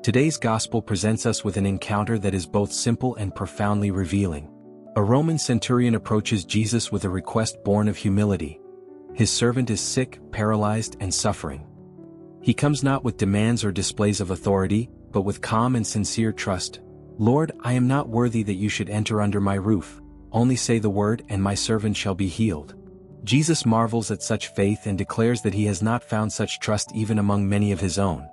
Today's gospel presents us with an encounter that is both simple and profoundly revealing. A Roman centurion approaches Jesus with a request born of humility. His servant is sick, paralyzed, and suffering. He comes not with demands or displays of authority, but with calm and sincere trust. "Lord, I am not worthy that you should enter under my roof. Only say the word and my servant shall be healed." Jesus marvels at such faith and declares that he has not found such trust even among many of his own.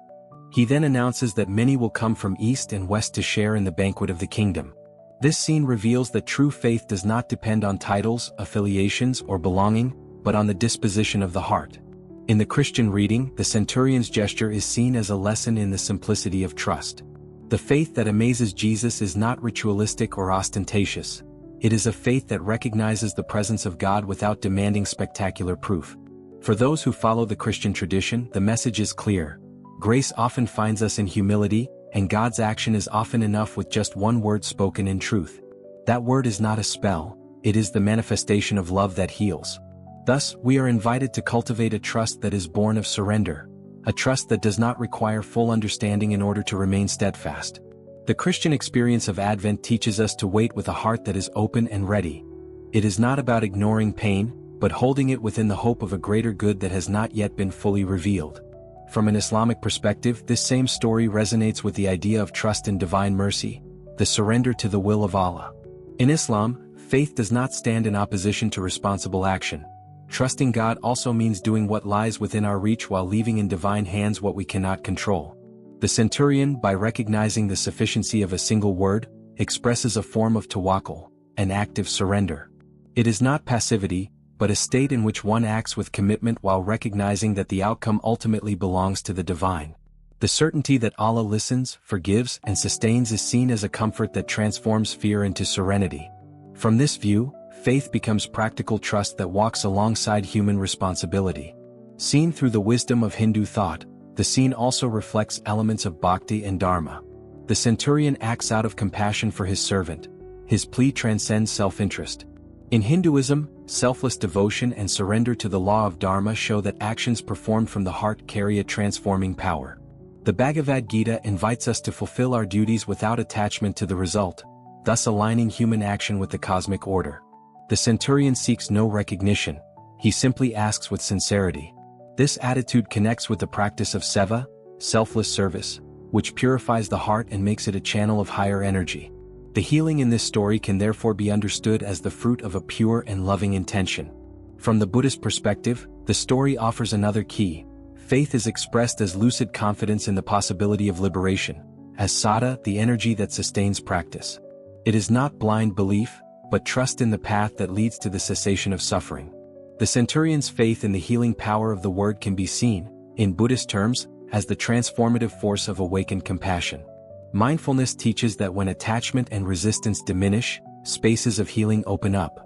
He then announces that many will come from east and west to share in the banquet of the kingdom. This scene reveals that true faith does not depend on titles, affiliations, or belonging, but on the disposition of the heart. In the Christian reading, the centurion's gesture is seen as a lesson in the simplicity of trust. The faith that amazes Jesus is not ritualistic or ostentatious. It is a faith that recognizes the presence of God without demanding spectacular proof. For those who follow the Christian tradition, the message is clear. Grace often finds us in humility, and God's action is often enough with just one word spoken in truth. That word is not a spell, it is the manifestation of love that heals. Thus, we are invited to cultivate a trust that is born of surrender, a trust that does not require full understanding in order to remain steadfast. The Christian experience of Advent teaches us to wait with a heart that is open and ready. It is not about ignoring pain, but holding it within the hope of a greater good that has not yet been fully revealed. From an Islamic perspective, this same story resonates with the idea of trust in divine mercy, the surrender to the will of Allah. In Islam, faith does not stand in opposition to responsible action. Trusting God also means doing what lies within our reach while leaving in divine hands what we cannot control. The centurion, by recognizing the sufficiency of a single word, expresses a form of tawakkul, an active surrender. It is not passivity, but a state in which one acts with commitment while recognizing that the outcome ultimately belongs to the divine. The certainty that Allah listens, forgives, and sustains is seen as a comfort that transforms fear into serenity. From this view, faith becomes practical trust that walks alongside human responsibility. Seen through the wisdom of Hindu thought, the scene also reflects elements of bhakti and dharma. The centurion acts out of compassion for his servant. His plea transcends self-interest. In Hinduism, selfless devotion and surrender to the law of dharma show that actions performed from the heart carry a transforming power. The Bhagavad Gita invites us to fulfill our duties without attachment to the result, thus aligning human action with the cosmic order. The centurion seeks no recognition, he simply asks with sincerity. This attitude connects with the practice of seva, selfless service, which purifies the heart and makes it a channel of higher energy. The healing in this story can therefore be understood as the fruit of a pure and loving intention. From the Buddhist perspective, the story offers another key. Faith is expressed as lucid confidence in the possibility of liberation, as saddha, the energy that sustains practice. It is not blind belief, but trust in the path that leads to the cessation of suffering. The centurion's faith in the healing power of the word can be seen, in Buddhist terms, as the transformative force of awakened compassion. Mindfulness teaches that when attachment and resistance diminish, spaces of healing open up.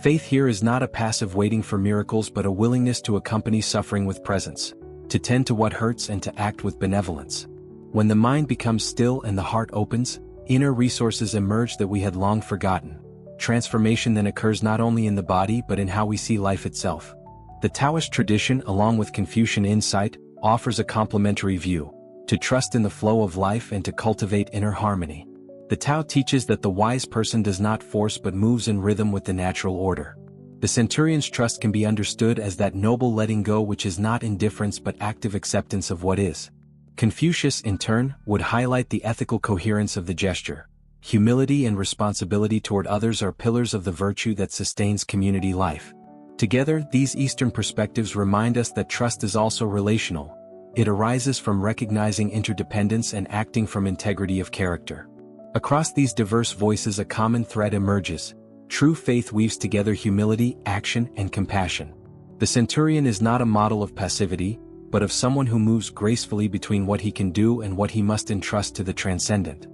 Faith here is not a passive waiting for miracles but a willingness to accompany suffering with presence, to tend to what hurts and to act with benevolence. When the mind becomes still and the heart opens, inner resources emerge that we had long forgotten. Transformation then occurs not only in the body but in how we see life itself. The Taoist tradition, along with Confucian insight, offers a complementary view: to trust in the flow of life and to cultivate inner harmony. The Tao teaches that the wise person does not force but moves in rhythm with the natural order. The centurion's trust can be understood as that noble letting go which is not indifference but active acceptance of what is. Confucius, in turn, would highlight the ethical coherence of the gesture. Humility and responsibility toward others are pillars of the virtue that sustains community life. Together, these Eastern perspectives remind us that trust is also relational. It arises from recognizing interdependence and acting from integrity of character. Across these diverse voices, a common thread emerges. True faith weaves together humility, action, and compassion. The centurion is not a model of passivity, but of someone who moves gracefully between what he can do and what he must entrust to the transcendent.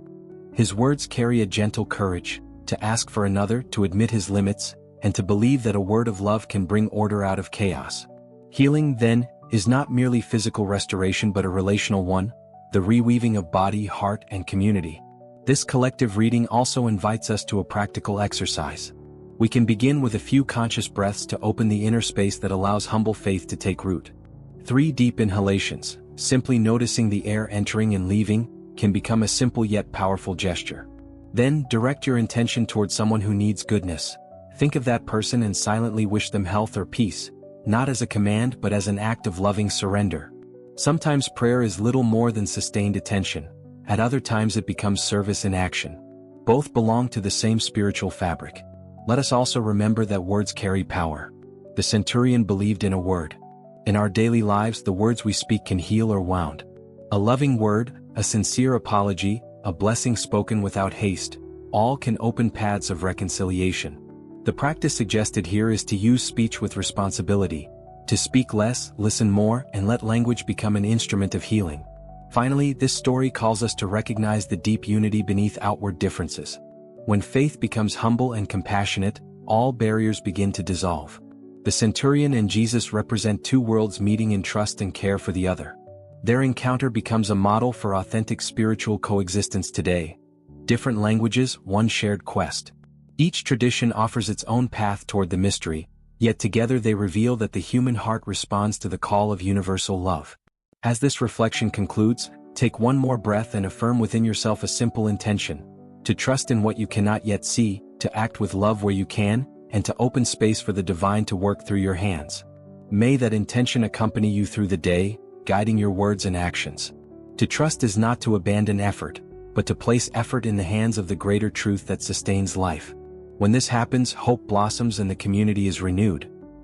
His words carry a gentle courage, to ask for another, to admit his limits, and to believe that a word of love can bring order out of chaos. Healing, then, is not merely physical restoration but a relational one, the reweaving of body, heart, and community. This collective reading also invites us to a practical exercise. We can begin with a few conscious breaths to open the inner space that allows humble faith to take root. 3 deep inhalations, simply noticing the air entering and leaving, can become a simple yet powerful gesture. Then, direct your intention towards someone who needs goodness. Think of that person and silently wish them health or peace, not as a command but as an act of loving surrender. Sometimes prayer is little more than sustained attention. At other times it becomes service in action. Both belong to the same spiritual fabric. Let us also remember that words carry power. The centurion believed in a word. In our daily lives, the words we speak can heal or wound. A loving word, a sincere apology, a blessing spoken without haste, all can open paths of reconciliation. The practice suggested here is to use speech with responsibility, to speak less, listen more, and let language become an instrument of healing. Finally, this story calls us to recognize the deep unity beneath outward differences. When faith becomes humble and compassionate, all barriers begin to dissolve. The centurion and Jesus represent two worlds meeting in trust and care for the other. Their encounter becomes a model for authentic spiritual coexistence today. Different languages, one shared quest. Each tradition offers its own path toward the mystery, yet together they reveal that the human heart responds to the call of universal love. As this reflection concludes, take one more breath and affirm within yourself a simple intention: to trust in what you cannot yet see, to act with love where you can, and to open space for the divine to work through your hands. May that intention accompany you through the day, guiding your words and actions. To trust is not to abandon effort, but to place effort in the hands of the greater truth that sustains life. When this happens, hope blossoms and the community is renewed,